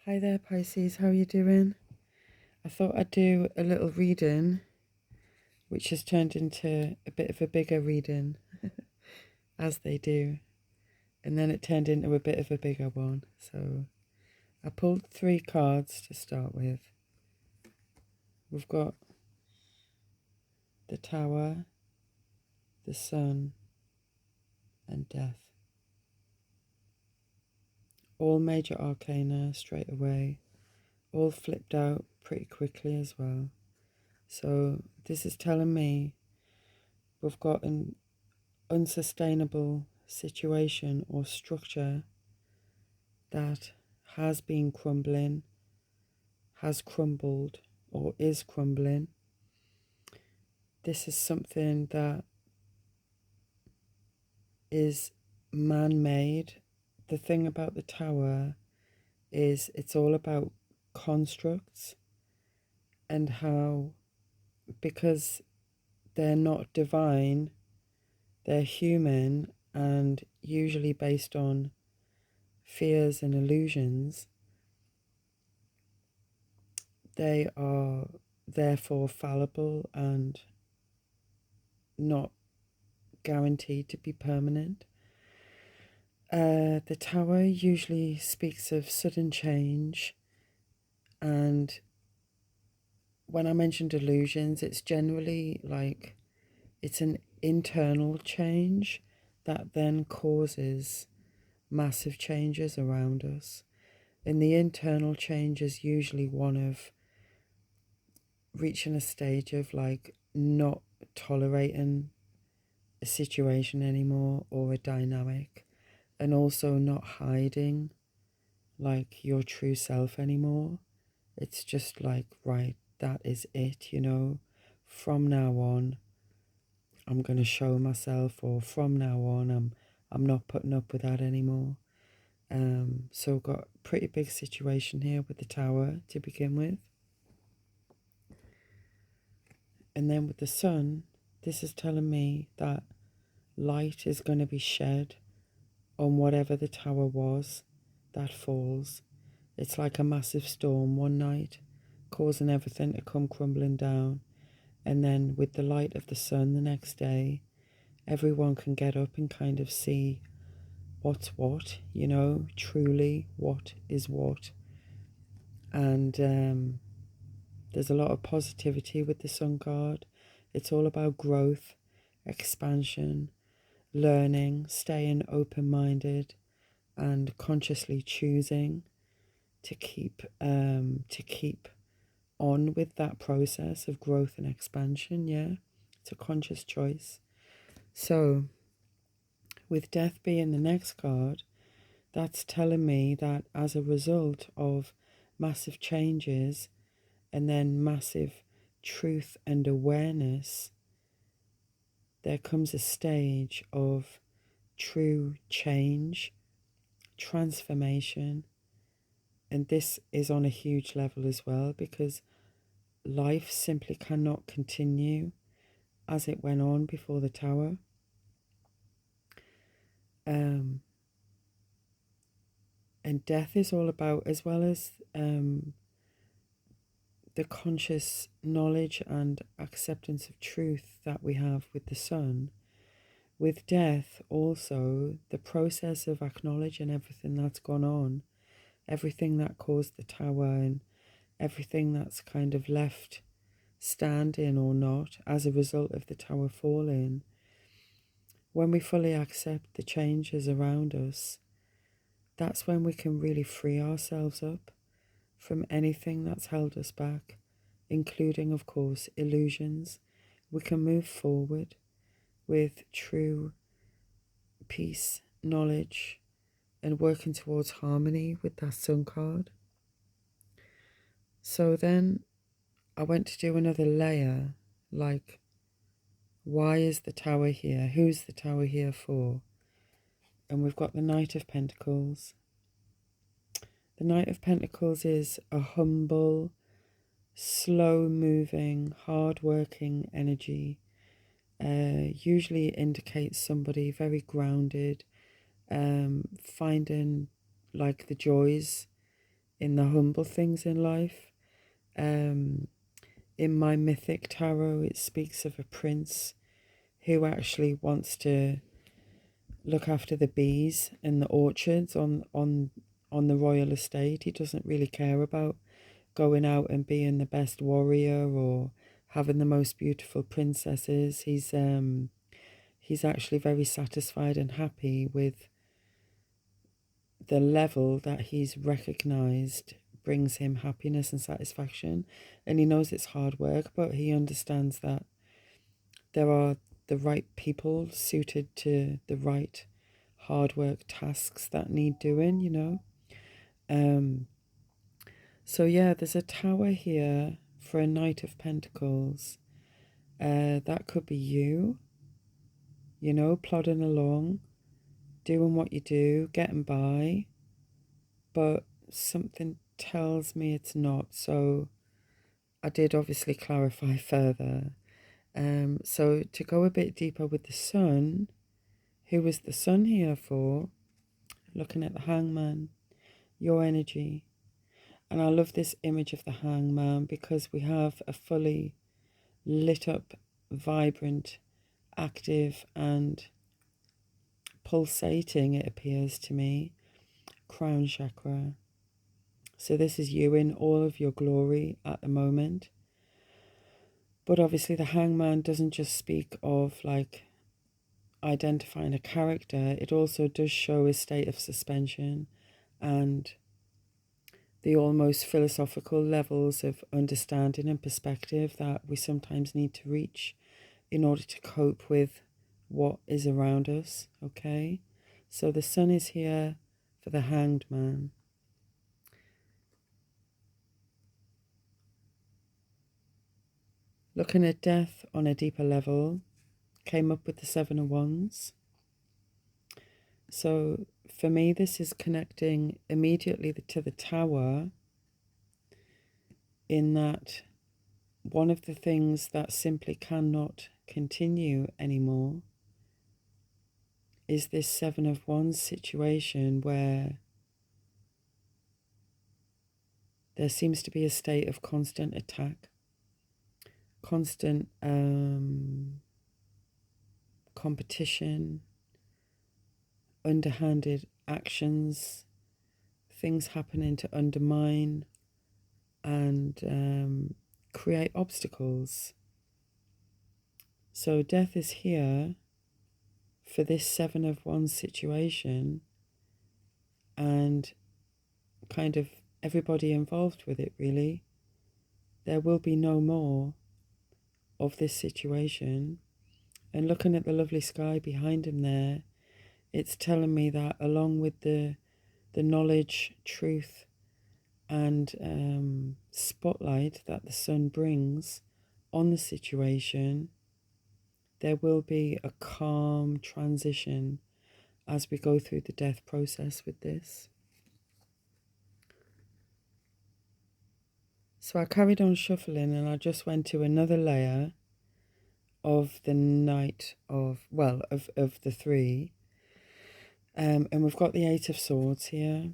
Hi there, Pisces. How are you doing? I thought I'd do a little reading, which has turned into a bit of a bigger reading, as they do. And then it turned into a bit of a bigger one. So I pulled 3 cards to start with. We've got the Tower, the Sun, and Death. All major arcana straight away. All flipped out pretty quickly as well. So this is telling me we've got an unsustainable situation or structure that has been crumbling, has crumbled, or is crumbling. This is something that is man-made. The thing about the Tower is it's all about constructs and how, because they're not divine, they're human and usually based on fears and illusions. They are therefore fallible and not guaranteed to be permanent. The Tower usually speaks of sudden change, and when I mentioned illusions, it's generally like it's an internal change that then causes massive changes around us. And the internal change is usually one of reaching a stage of like not tolerating a situation anymore or a dynamic, and also not hiding like your true self anymore. It's just like, right, that is it, from now on I'm going to show myself, or from now on I'm not putting up with that anymore. So got a pretty big situation here with the Tower to begin with. And then with the Sun, this is telling me that light is going to be shed on whatever the Tower was that falls. It's like a massive storm one night, causing everything to come crumbling down. And then with the light of the Sun the next day, everyone can get up and kind of see what's what, truly what is what. And there's a lot of positivity with the Sun card. It's all about growth, expansion, learning, staying open-minded, and consciously choosing to keep on with that process of growth and expansion. Yeah, it's a conscious choice. So with Death being the next card, that's telling me that as a result of massive changes and then massive truth and awareness, there comes a stage of true change, transformation. And this is on a huge level as well, because life simply cannot continue as it went on before the Tower. And death is all about, as well as the conscious knowledge and acceptance of truth that we have with the Sun, with death also the process of acknowledging everything that's gone on, everything that caused the Tower, and everything that's kind of left standing or not as a result of the Tower falling. When we fully accept the changes around us, that's when we can really free ourselves up from anything that's held us back, including, of course, illusions. We can move forward with true peace, knowledge, and working towards harmony with that Sun card. So then I went to do another layer, like, why is the Tower here? Who's the Tower here for? And we've got the Knight of Pentacles. The Knight of Pentacles is a humble, slow-moving, hard-working energy. Usually indicates somebody very grounded, finding like the joys in the humble things in life. In my mythic tarot, it speaks of a prince who actually wants to look after the bees in the orchards on the royal estate. He doesn't really care about going out and being the best warrior or having the most beautiful princesses. He's actually very satisfied and happy with the level that he's recognized brings him happiness and satisfaction. And he knows it's hard work, but he understands that there are the right people suited to the right hard work tasks that need doing, you know. So yeah, there's a tower here for a Knight of Pentacles. That could be you know, plodding along, doing what you do, getting by, but something tells me it's not. So I did obviously clarify further. So to go a bit deeper with the sun, who was the sun here for? Looking at the hangman, your energy. And I love this image of the hangman because we have a fully lit up, vibrant, active and pulsating, it appears to me, crown chakra. So this is you in all of your glory at the moment. But obviously the hangman doesn't just speak of like identifying a character, it also does show a state of suspension and the almost philosophical levels of understanding and perspective that we sometimes need to reach in order to cope with what is around us, okay? So the sun is here for the hanged man. Looking at death on a deeper level, came up with the Seven of Wands. So for me, this is connecting immediately to the tower, in that one of the things that simply cannot continue anymore is this Seven of Wands situation where there seems to be a state of constant attack, constant competition, underhanded actions, things happening to undermine and create obstacles. So death is here for this Seven of Wands situation and kind of everybody involved with it, really. There will be no more of this situation. And looking at the lovely sky behind him there, it's telling me that along with the knowledge, truth, and spotlight that the sun brings on the situation, there will be a calm transition as we go through the death process with this. So I carried on shuffling and I just went to another layer of the Knight of, well, of the three. And we've got the Eight of Swords here.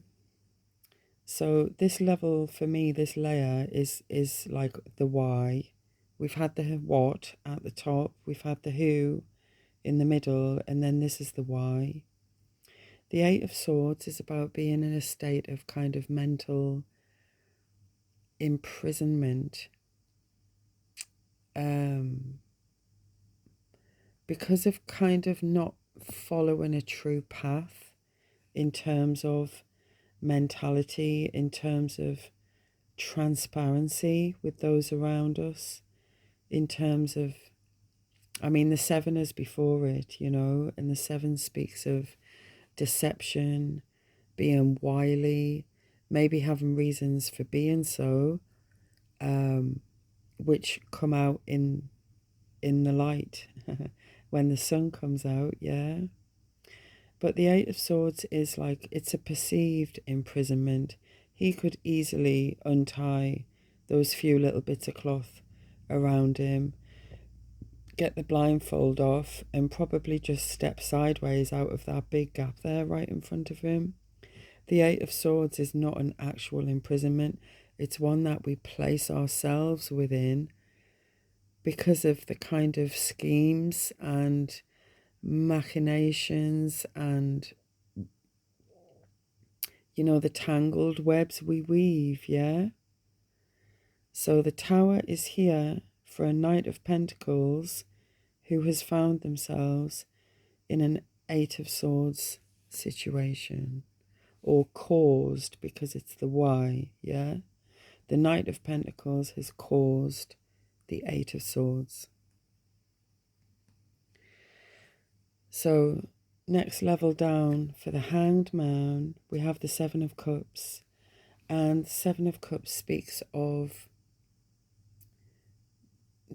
So this level, for me, this layer is like the why. We've had the what at the top, we've had the who in the middle, and then this is the why. The Eight of Swords is about being in a state of kind of mental imprisonment. Because of kind of not following a true path in terms of mentality, in terms of transparency with those around us, in terms of, I mean, the seven is before it, you know, and the seven speaks of deception, being wily, maybe having reasons for being so, which come out in the light when the sun comes out, yeah. But the Eight of Swords is like, it's a perceived imprisonment. He could easily untie those few little bits of cloth around him, get the blindfold off, and probably just step sideways out of that big gap there right in front of him. The Eight of Swords is not an actual imprisonment. It's one that we place ourselves within because of the kind of schemes and machinations and, you know, the tangled webs we weave, yeah? So the Tower is here for a Knight of Pentacles who has found themselves in an Eight of Swords situation, or caused, because it's the Y, yeah? The Knight of Pentacles has caused the Eight of Swords. So next level down for the Hanged Man, we have the Seven of Cups. And the Seven of Cups speaks of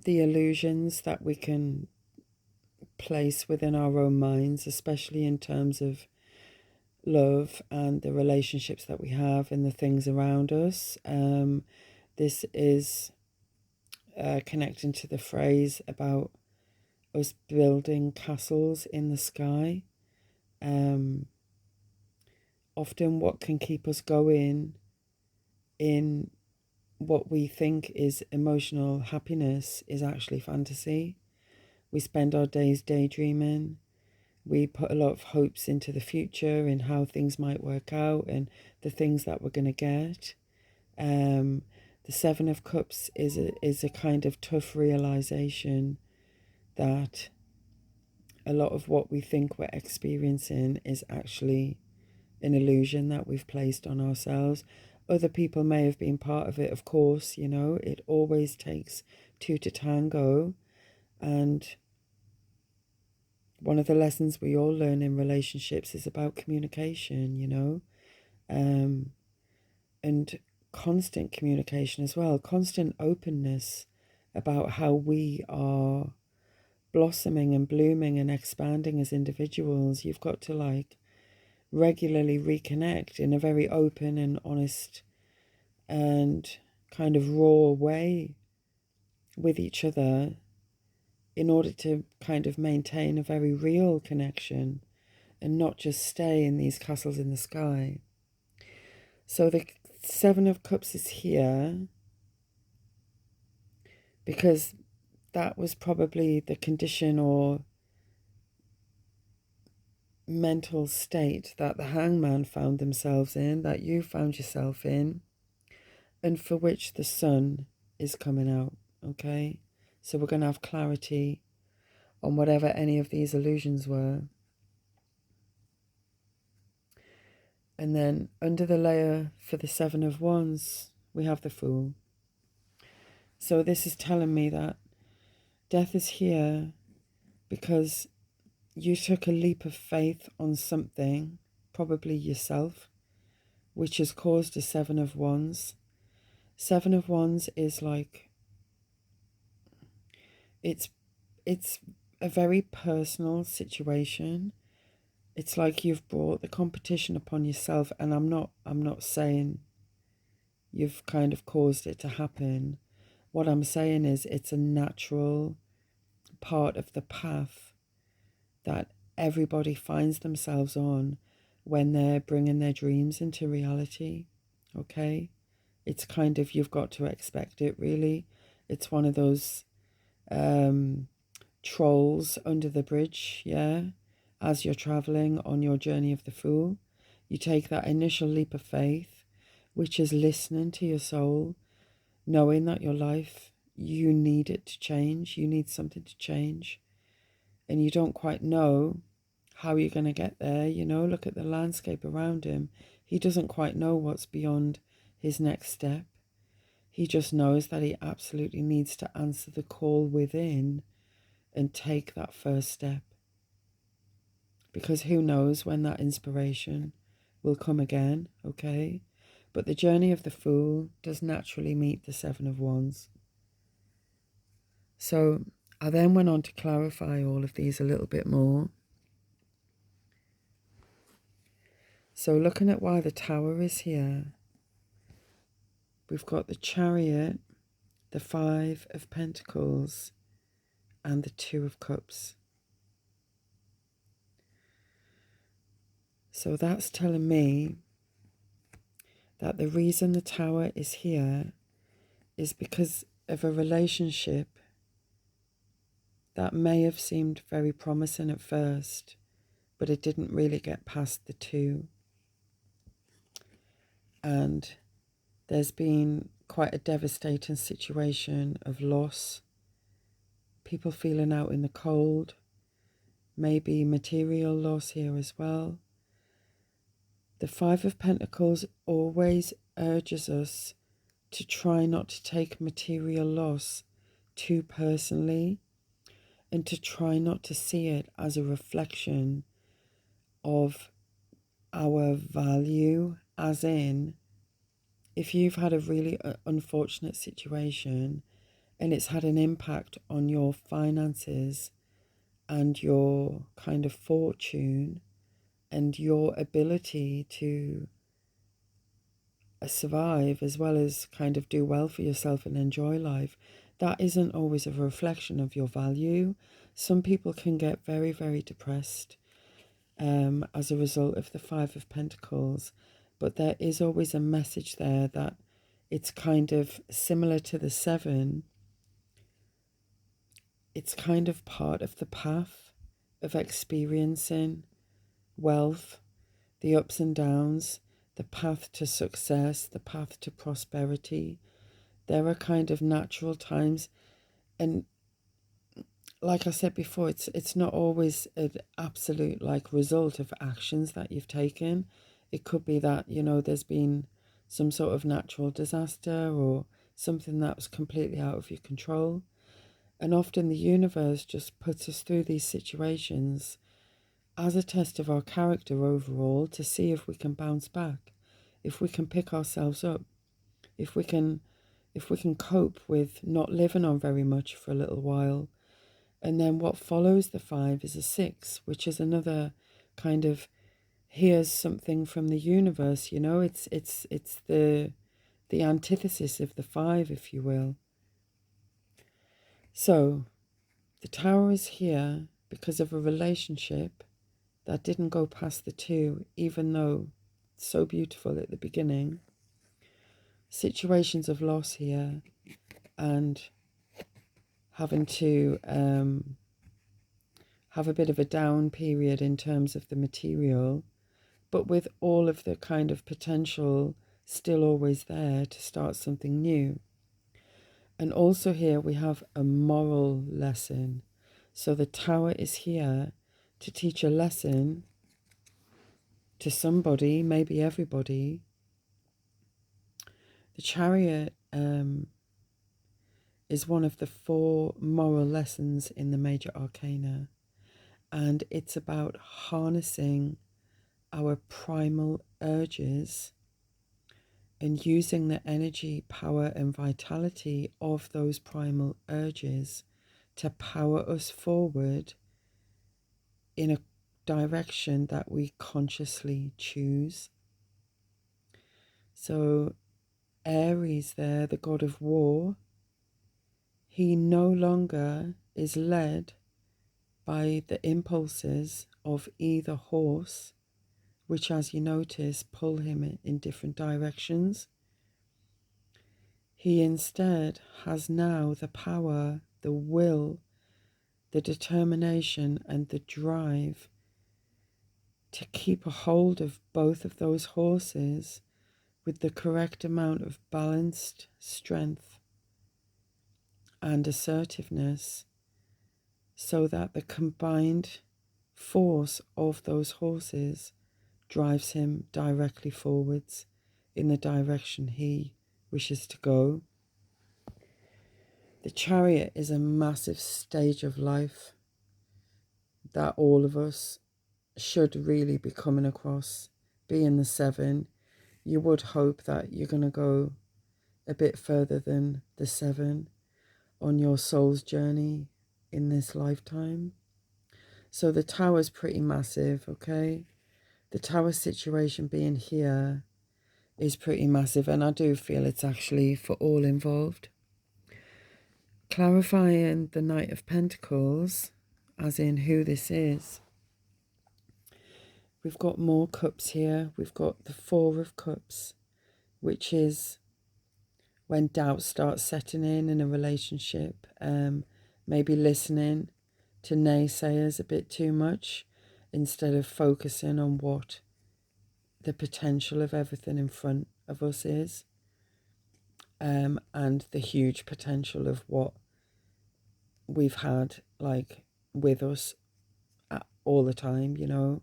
the illusions that we can place within our own minds, especially in terms of love and the relationships that we have and the things around us. This is connecting to the phrase about us building castles in the sky. Often what can keep us going in what we think is emotional happiness is actually fantasy. We spend our days daydreaming. We put a lot of hopes into the future and how things might work out and the things that we're going to get. The Seven of Cups is a kind of tough realization that a lot of what we think we're experiencing is actually an illusion that we've placed on ourselves. Other people may have been part of it, of course, you know, it always takes two to tango. And one of the lessons we all learn in relationships is about communication, you know, and constant communication as well, constant openness about how we are blossoming and blooming and expanding as individuals. You've got to like regularly reconnect in a very open and honest and kind of raw way with each other in order to kind of maintain a very real connection and not just stay in these castles in the sky. So the Seven of Cups is here because that was probably the condition or mental state that the hangman found themselves in, that you found yourself in, and for which the sun is coming out, okay? So we're going to have clarity on whatever any of these illusions were. And then under the layer for the Seven of Wands, we have the Fool. So this is telling me that death is here because you took a leap of faith on something, probably yourself, which has caused a Seven of Wands. Seven of Wands is like, it's a very personal situation. It's like you've brought the competition upon yourself, and I'm not saying you've kind of caused it to happen. What I'm saying is it's a natural part of the path that everybody finds themselves on when they're bringing their dreams into reality, okay? It's kind of, you've got to expect it, really. It's one of those trolls under the bridge, yeah? As you're traveling on your journey of the Fool, you take that initial leap of faith, which is listening to your soul, knowing that your life, you need it to change, you need something to change, and you don't quite know how you're going to get there. You know, look at the landscape around him. He doesn't quite know what's beyond his next step. He just knows that he absolutely needs to answer the call within and take that first step. Because who knows when that inspiration will come again, okay? But the journey of the Fool does naturally meet the Seven of Wands. So I then went on to clarify all of these a little bit more. So looking at why the Tower is here, we've got the Chariot, the Five of Pentacles, and the Two of Cups. So that's telling me that the reason the Tower is here is because of a relationship that may have seemed very promising at first, but it didn't really get past the two. And there's been quite a devastating situation of loss, people feeling out in the cold, maybe material loss here as well. The Five of Pentacles always urges us to try not to take material loss too personally, and to try not to see it as a reflection of our value, as in, if you've had a really unfortunate situation and it's had an impact on your finances and your kind of fortune and your ability to survive as well as kind of do well for yourself and enjoy life, that isn't always a reflection of your value. Some people can get very, very depressed as a result of the Five of Pentacles, but there is always a message there that it's kind of similar to the Seven. It's kind of part of the path of experiencing wealth, the ups and downs, the path to success, the path to prosperity. There are kind of natural times, and like I said before, it's not always an absolute like result of actions that you've taken. It could be that, you know, there's been some sort of natural disaster or something that was completely out of your control. And often the universe just puts us through these situations as a test of our character overall, to see if we can bounce back, if we can pick ourselves up, if we can cope with not living on very much for a little while. And then what follows the Five is a Six, which is another kind of, here's something from the universe, you know, it's the antithesis of the Five, if you will. So the Tower is here because of a relationship that didn't go past the two, even though it's so beautiful at the beginning. Situations of loss here, and having to have a bit of a down period in terms of the material, but with all of the kind of potential still always there to start something new. And also here we have a moral lesson. So the Tower is here to teach a lesson to somebody, maybe everybody. The Chariot is one of the 4 moral lessons in the major arcana, and it's about harnessing our primal urges and using the energy, power and vitality of those primal urges to power us forward in a direction that we consciously choose. So Aries there, the god of war, he no longer is led by the impulses of either horse, which, as you notice, pull him in different directions. He instead has now the power, the will, the determination and the drive to keep a hold of both of those horses with the correct amount of balanced strength and assertiveness, so that the combined force of those horses drives him directly forwards in the direction he wishes to go. The Chariot is a massive stage of life that all of us should really be coming across. Being the Seven, you would hope that you're going to go a bit further than the Seven on your soul's journey in this lifetime. So the Tower's pretty massive, okay? The Tower situation being here is pretty massive, and I do feel it's actually for all involved. Clarifying the Knight of Pentacles, as in who this is. We've got more cups here. We've got the Four of Cups, which is when doubt starts setting in a relationship, maybe listening to naysayers a bit too much instead of focusing on what the potential of everything in front of us is, and the huge potential of what we've had like with us all the time, you know,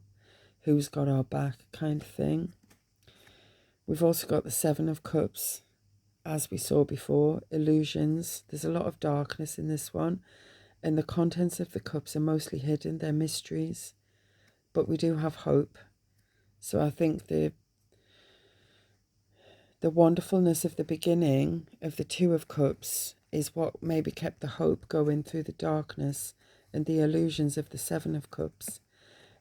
who's got our back kind of thing. We've also got the Seven of Cups, as we saw before, illusions. There's a lot of darkness in this one, and the contents of the cups are mostly hidden. They're mysteries, but we do have hope. So I think the wonderfulness of the beginning of the Two of Cups is what maybe kept the hope going through the darkness and the illusions of the Seven of Cups.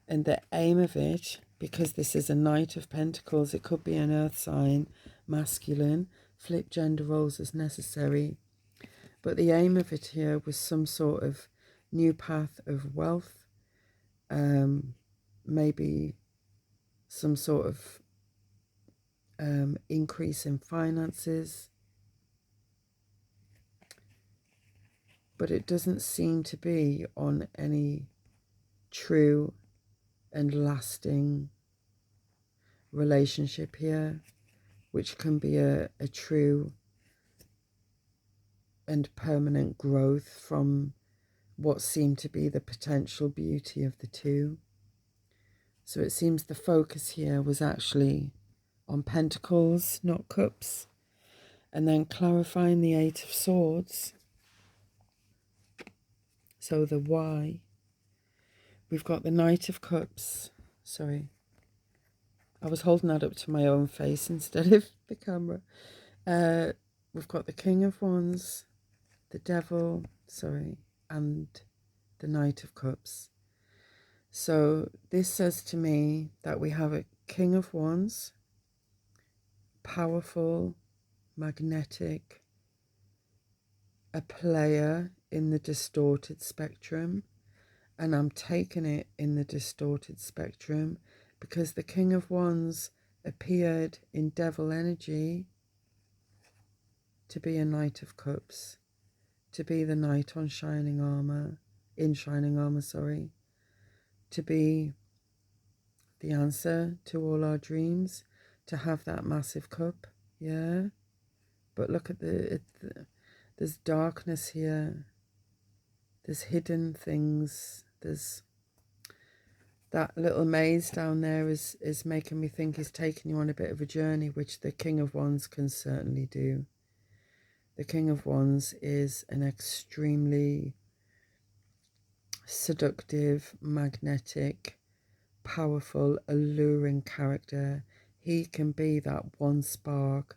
And the aim of it, because this is a Knight of Pentacles, it could be an earth sign, masculine, flip gender roles as necessary. But the aim of it here was some sort of new path of wealth, maybe some sort of increase in finances. But it doesn't seem to be on any true and lasting relationship here, which can be a true and permanent growth from what seemed to be the potential beauty of the two. So it seems the focus here was actually on Pentacles, not Cups. And then clarifying the Eight of Swords. So the why. We've got the Knight of Cups. Sorry. I was holding that up to my own face instead of the camera. We've got the King of Wands, the Devil, and the Knight of Cups. So this says to me that we have a King of Wands, powerful, magnetic, a player in the distorted spectrum, and I'm taking it in the distorted spectrum because the King of Wands appeared in Devil energy to be a Knight of Cups, to be the knight on shining armor, to be the answer to all our dreams, to have that massive cup, yeah. But look at there's darkness here. There's hidden things. There's that little maze down there is making me think he's taking you on a bit of a journey, which the King of Wands can certainly do. The King of Wands is an extremely seductive, magnetic, powerful, alluring character. He can be that one spark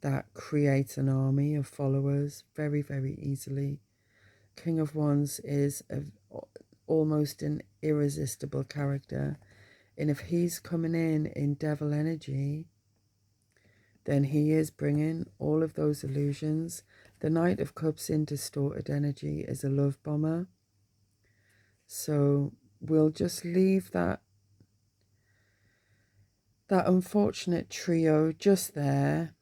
that creates an army of followers very, very easily. King of Wands is almost an irresistible character. And if he's coming in devil energy, then he is bringing all of those illusions. The Knight of Cups in distorted energy is a love bomber. So we'll just leave that unfortunate trio just there.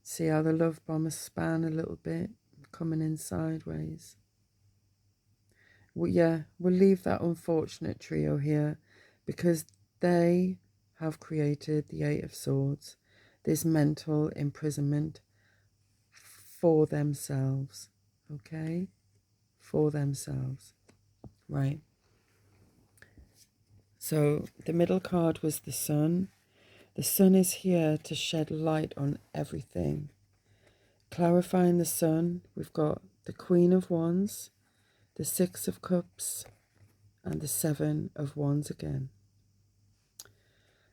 See how the love bombers span a little bit, coming in sideways. Well, yeah, we'll leave that unfortunate trio here because they have created the Eight of Swords, this mental imprisonment for themselves, okay? For themselves, right? So the middle card was the Sun. The Sun is here to shed light on everything. Clarifying the Sun, we've got the Queen of Wands, the Six of Cups, and the Seven of Wands again.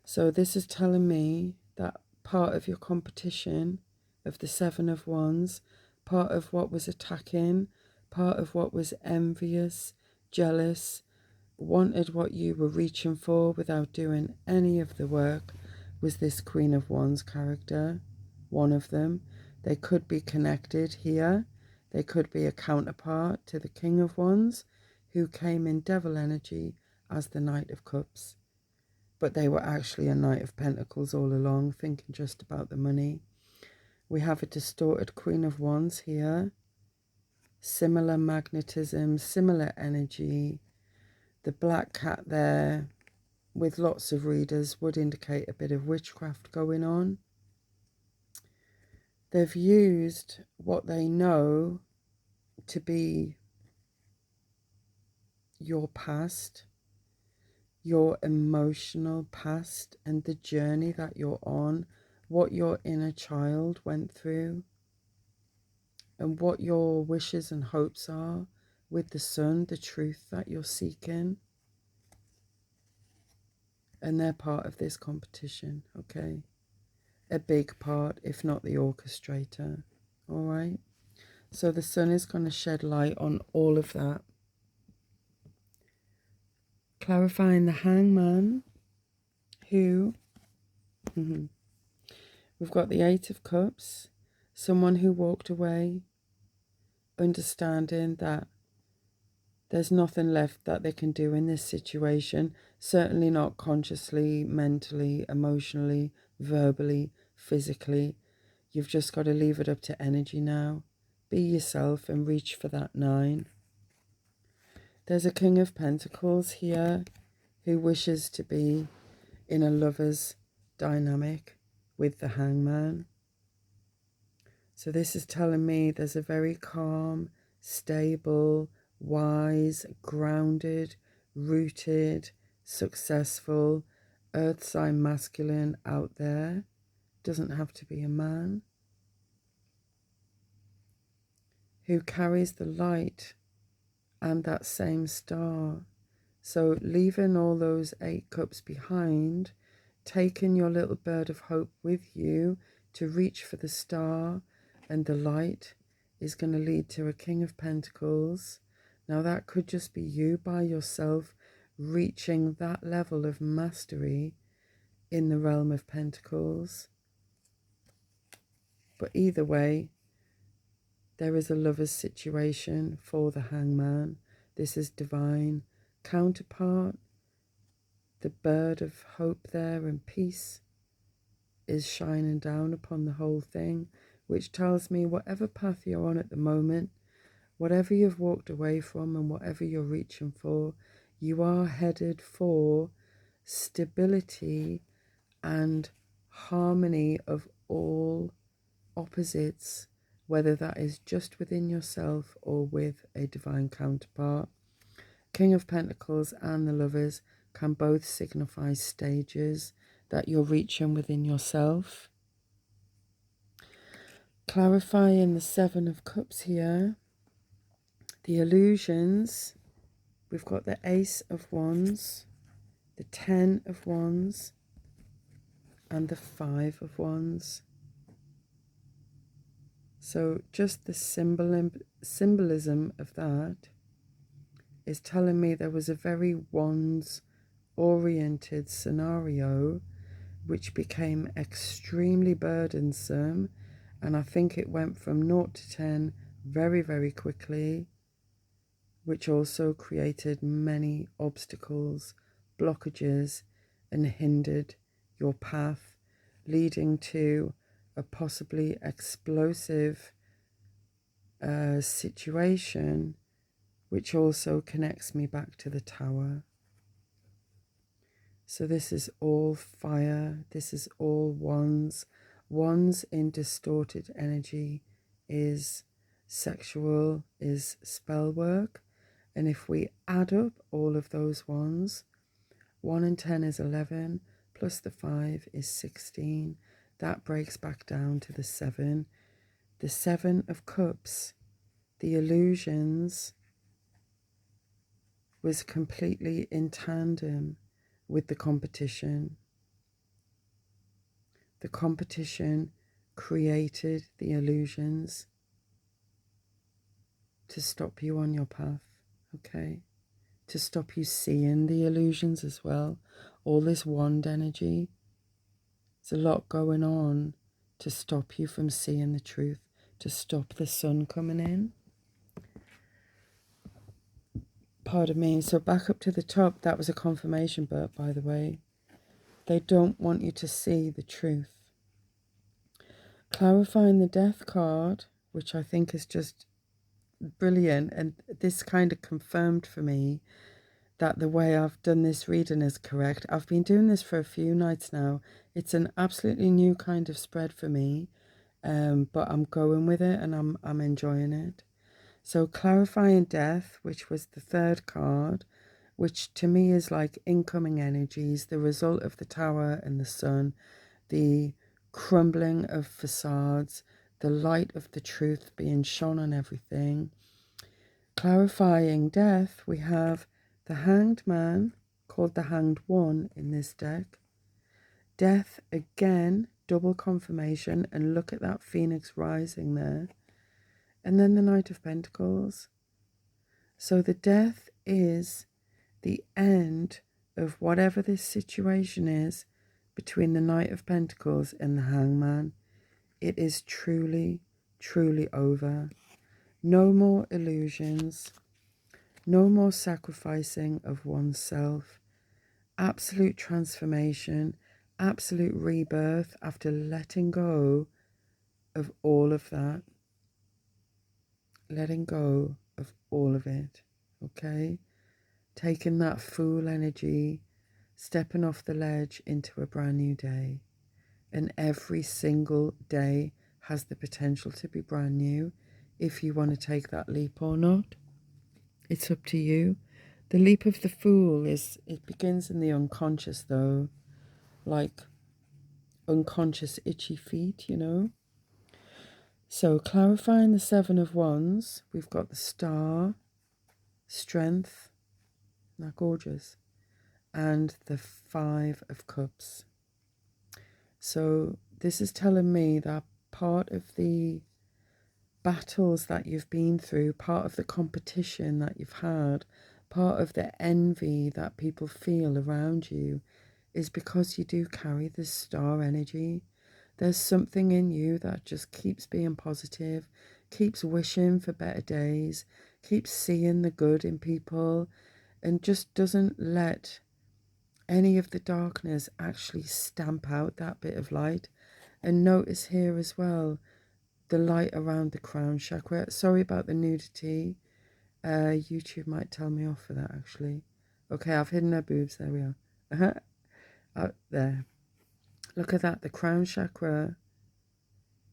So this is telling me that part of your competition of the Seven of Wands, part of what was attacking, part of what was envious, jealous, wanted what you were reaching for without doing any of the work, was this Queen of Wands character, one of them. They could be connected here. They could be a counterpart to the King of Wands, who came in devil energy as the Knight of Cups. but they were actually a Knight of Pentacles all along, thinking just about the money. We have a distorted Queen of Wands here. Similar magnetism, similar energy. The black cat there, with lots of readers, would indicate a bit of witchcraft going on. They've used what they know to be your past, your emotional past, and the journey that you're on, what your inner child went through, and what your wishes and hopes are with the sun, the truth that you're seeking. And they're part of this competition, okay? A big part, if not the orchestrator, all right? So the sun is going to shed light on all of that. Clarifying the Hangman, who, we've got the Eight of Cups, someone who walked away, understanding that there's nothing left that they can do in this situation, certainly not consciously, mentally, emotionally, verbally, physically. You've just got to leave it up to energy now. Be yourself and reach for that 9. There's a King of Pentacles here who wishes to be in a lover's dynamic with the Hangman. So this is telling me there's a very calm, stable, wise, grounded, rooted, successful, earth sign masculine out there. Doesn't have to be a man. Who carries the light and that same star. So leaving all those 8 cups behind, taking your little bird of hope with you to reach for the star and the light is going to lead to a King of Pentacles. Now that could just be you by yourself reaching that level of mastery in the realm of Pentacles. But either way, there is a lover's situation for the Hangman. This is divine counterpart. The bird of hope there and peace is shining down upon the whole thing, which tells me whatever path you're on at the moment, whatever you've walked away from and whatever you're reaching for, you are headed for stability and harmony of all opposites, whether that is just within yourself or with a divine counterpart. King of Pentacles and the Lovers can both signify stages that you're reaching within yourself. Clarifying the 7 of Cups here. The illusions. We've got the Ace of Wands, the 10 of Wands, and the 5 of Wands. So just the symbolism of that is telling me there was a very wands-oriented scenario which became extremely burdensome, and I think it went from 0 to 10 very, very quickly, which also created many obstacles, blockages, and hindered your path, leading to a possibly explosive situation, which also connects me back to the Tower. So this is all fire, this is all wands. Wands in distorted energy is sexual, is spell work. And if we add up all of those wands, 1 and 10 is 11, plus the 5 is 16. That breaks back down to the 7. The 7 of Cups, the illusions, was completely in tandem with the competition. The competition created the illusions to stop you on your path, okay? To stop you seeing the illusions as well. All this wand energy, there's a lot going on to stop you from seeing the truth, to stop the sun coming in. Pardon me. So back up to the top, that was a confirmation burp, by the way. They don't want you to see the truth. Clarifying the death card, which I think is just brilliant, and this kind of confirmed for me that the way I've done this reading is correct. I've been doing this for a few nights now. It's an absolutely new kind of spread for me, but I'm going with it and I'm enjoying it. So clarifying death, which was the third card, which to me is like incoming energies, the result of the Tower and the Sun, the crumbling of facades, the light of the truth being shone on everything. Clarifying death, we have the Hanged Man, called the Hanged One in this deck. Death, again, double confirmation, and look at that phoenix rising there. And then the Knight of Pentacles. So the death is the end of whatever this situation is between the Knight of Pentacles and the Hangman. It is truly, truly over. No more illusions. No more sacrificing of oneself. Absolute transformation. Absolute rebirth after letting go of all of that. Letting go of all of it. Okay? Taking that fool energy, stepping off the ledge into a brand new day. And every single day has the potential to be brand new if you want to take that leap or not. It's up to you. The leap of the fool it begins in the unconscious though, like unconscious itchy feet, you know. So clarifying the Seven of Wands, we've got the Star, Strength, isn't that gorgeous? And the Five of Cups. So this is telling me that part of the battles that you've been through, part of the competition that you've had, part of the envy that people feel around you is because you do carry this star energy. There's something in you that just keeps being positive, keeps wishing for better days, keeps seeing the good in people, and just doesn't let any of the darkness actually stamp out that bit of light. And notice here as well, the light around the crown chakra. Sorry about the nudity. YouTube might tell me off for that actually. Okay, I've hidden her boobs. There we are. Out there. Look at that. The crown chakra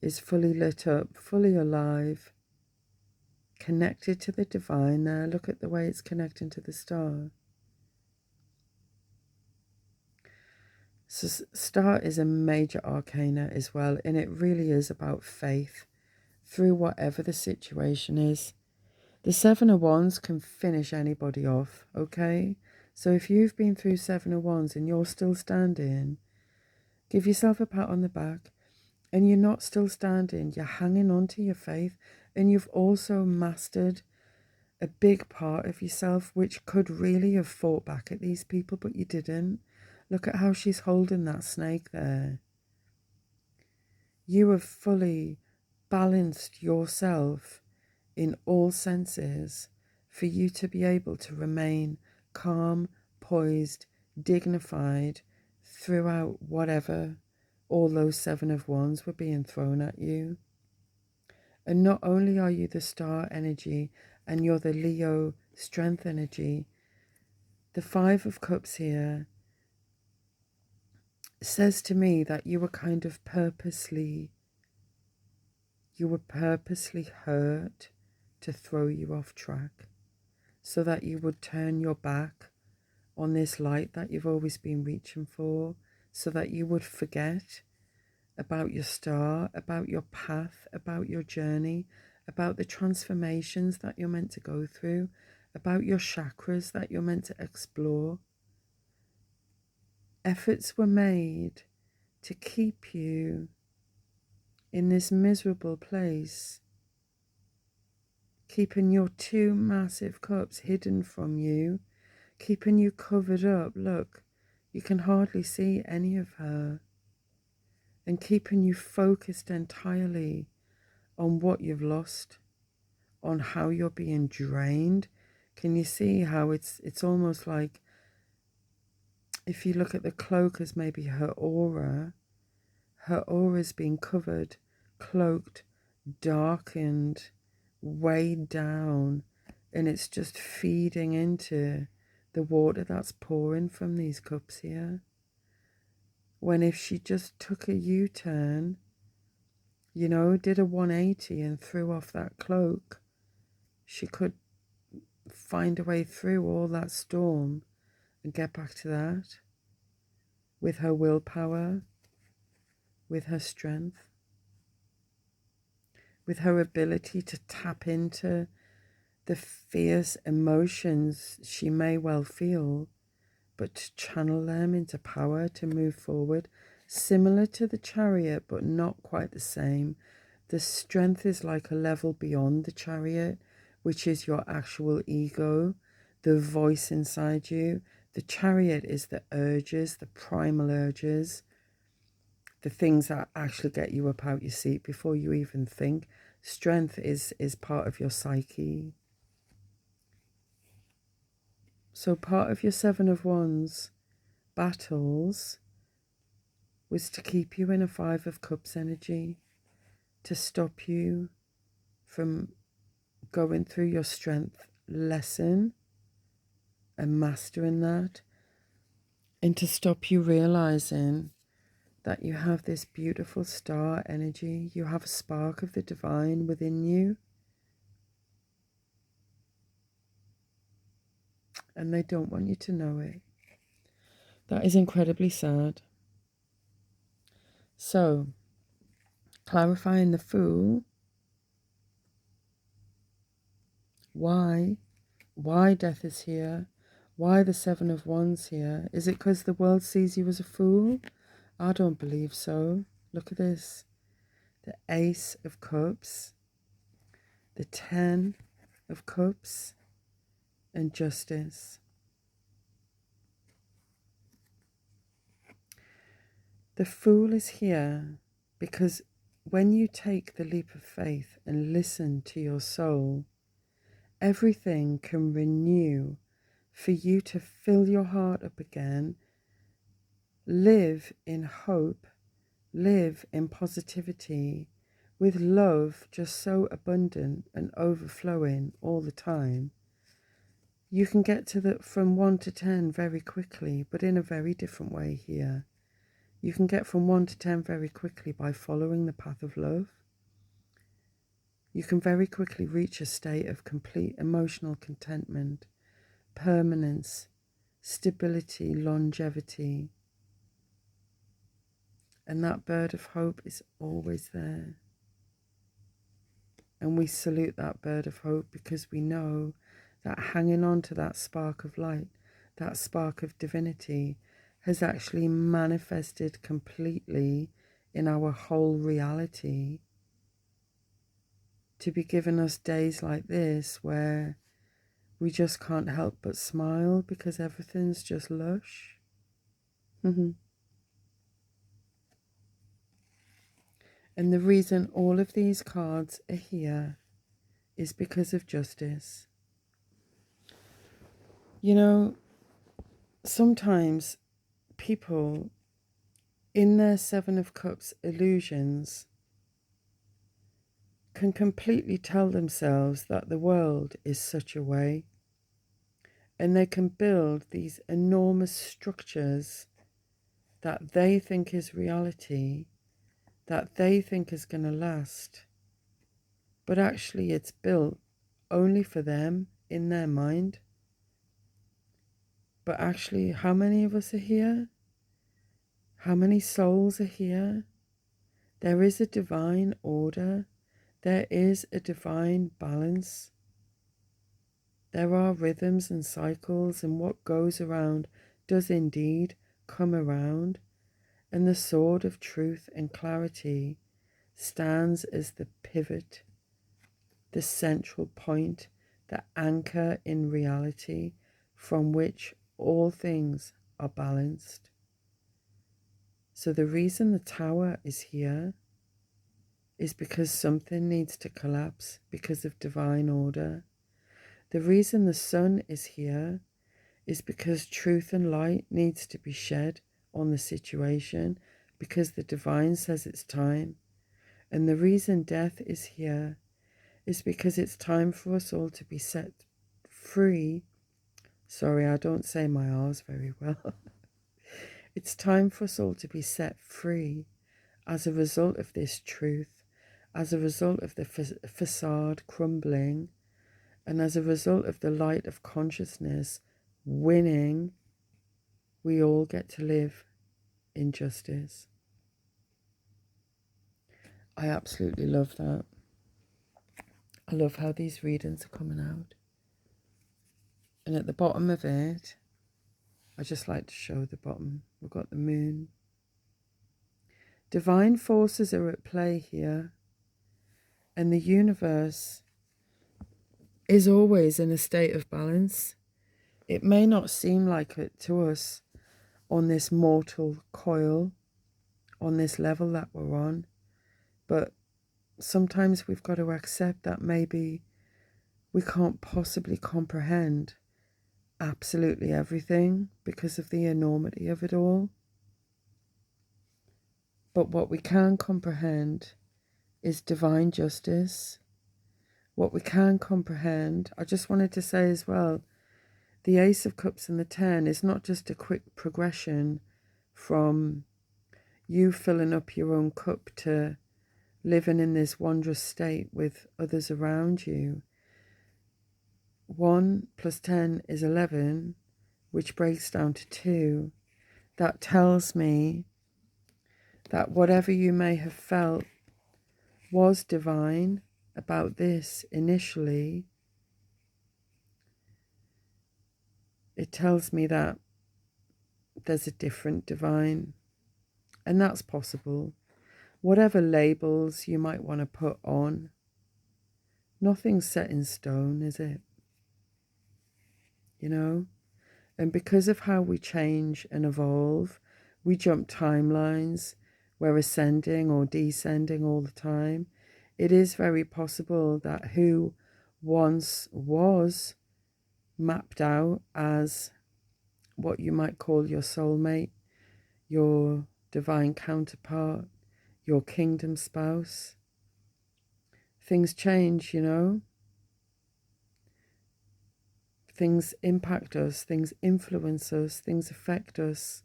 is fully lit up, fully alive, connected to the divine there. Look at the way it's connecting to the star. So star is a major arcana as well, and it really is about faith through whatever the situation is. The Seven of Wands can finish anybody off, okay? So if you've been through Seven of Wands and you're still standing, give yourself a pat on the back. And you're not still standing, you're hanging on to your faith, and you've also mastered a big part of yourself which could really have fought back at these people, but you didn't. Look at how she's holding that snake there. You have fully balanced yourself in all senses for you to be able to remain calm, poised, dignified throughout whatever all those Seven of Wands were being thrown at you. And not only are you the star energy and you're the Leo strength energy, the Five of Cups here says to me that you were kind of purposely hurt to throw you off track so that you would turn your back on this light that you've always been reaching for, so that you would forget about your star, about your path, about your journey, about the transformations that you're meant to go through, about your chakras that you're meant to explore. Efforts were made to keep you in this miserable place, keeping your two massive cups hidden from you, keeping you covered up. Look, you can hardly see any of her. And keeping you focused entirely on what you've lost, on how you're being drained. Can you see how it's almost like if you look at the cloak as maybe her aura's being covered, cloaked, darkened, weighed down, and it's just feeding into the water that's pouring from these cups here. When if she just took a U-turn, you know, did a 180 and threw off that cloak, she could find a way through all that storm and get back to that with her willpower, with her strength, with her ability to tap into the fierce emotions she may well feel, but to channel them into power to move forward. Similar to the chariot, but not quite the same. The strength is like a level beyond the chariot, which is your actual ego, the voice inside you. The chariot is the urges, the primal urges, the things that actually get you up out your seat before you even think. Strength is part of your psyche. So part of your Seven of Wands battles was to keep you in a Five of Cups energy, to stop you from going through your strength lesson and mastering that, and to stop you realizing that you have this beautiful star energy. You have a spark of the divine within you, and they don't want you to know it. That is incredibly sad. So, clarifying the Fool, why death is here, why the Seven of Wands here. Is it because the world sees you as a fool? I don't believe so. Look at this. The Ace of Cups, the Ten of Cups, and Justice. The Fool is here because when you take the leap of faith and listen to your soul, everything can renew for you to fill your heart up again, live in hope, live in positivity, with love just so abundant and overflowing all the time. You can get to the from 1 to 10 very quickly, but in a very different way here. You can get from 1 to 10 very quickly by following the path of love. You can very quickly reach a state of complete emotional contentment, permanence, stability, longevity. And that bird of hope is always there. And we salute that bird of hope because we know that hanging on to that spark of light, that spark of divinity, has actually manifested completely in our whole reality to be giving us days like this where we just can't help but smile because everything's just lush. And the reason all of these cards are here is because of justice. You know, sometimes people in their Seven of Cups illusions can completely tell themselves that the world is such a way, and they can build these enormous structures that they think is reality, that they think is going to last, but actually it's built only for them in their mind. But actually, how many of us are here? How many souls are here? There is a divine order. There is a divine balance. There are rhythms and cycles, and what goes around does indeed come around. And the sword of truth and clarity stands as the pivot, the central point, the anchor in reality from which all things are balanced. So the reason the Tower is here is because something needs to collapse because of divine order. The reason the Sun is here is because truth and light needs to be shed on the situation, because the divine says it's time. And the reason death is here is because it's time for us all to be set free. Sorry, I don't say my R's very well. It's time for us all to be set free as a result of this truth, as a result of the facade crumbling, and as a result of the light of consciousness winning. We all get to live in justice. I absolutely love that. I love how these readings are coming out. And at the bottom of it, I just like to show the bottom. We've got the moon. Divine forces are at play here, and the universe is always in a state of balance. It may not seem like it to us on this mortal coil, on this level that we're on, but sometimes we've got to accept that maybe we can't possibly comprehend absolutely everything because of the enormity of it all. But what we can comprehend is divine justice. What we can comprehend, I just wanted to say as well, the Ace of Cups and the 10 is not just a quick progression from you filling up your own cup to living in this wondrous state with others around you. 1 plus 10 is 11, which breaks down to 2. That tells me that whatever you may have felt was divine about this initially, it tells me that there's a different divine, and that's possible. Whatever labels you might want to put on, nothing's set in stone, is it? You know? And because of how we change and evolve, we jump timelines, we're ascending or descending all the time. It is very possible that who once was mapped out as what you might call your soulmate, your divine counterpart, your kingdom spouse, things change, you know? Things impact us, things influence us, things affect us.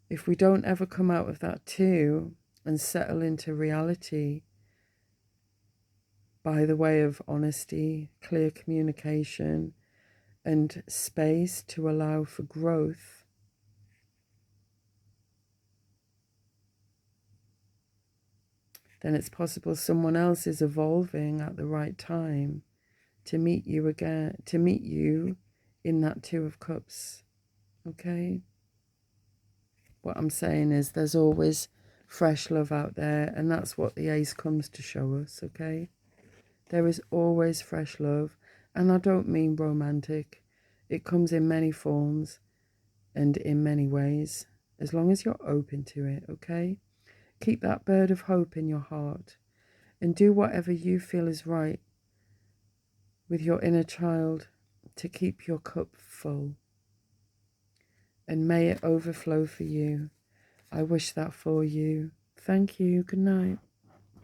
If we don't ever come out of that too and settle into reality by the way of honesty, clear communication, and space to allow for growth, then it's possible someone else is evolving at the right time to meet you again, to meet you in that Two of Cups. Okay? What I'm saying is there's always fresh love out there, and that's what the Ace comes to show us, okay? There is always fresh love, and I don't mean romantic. It comes in many forms and in many ways, as long as you're open to it, okay? Keep that bird of hope in your heart and do whatever you feel is right with your inner child to keep your cup full. And may it overflow for you. I wish that for you. Thank you. Good night.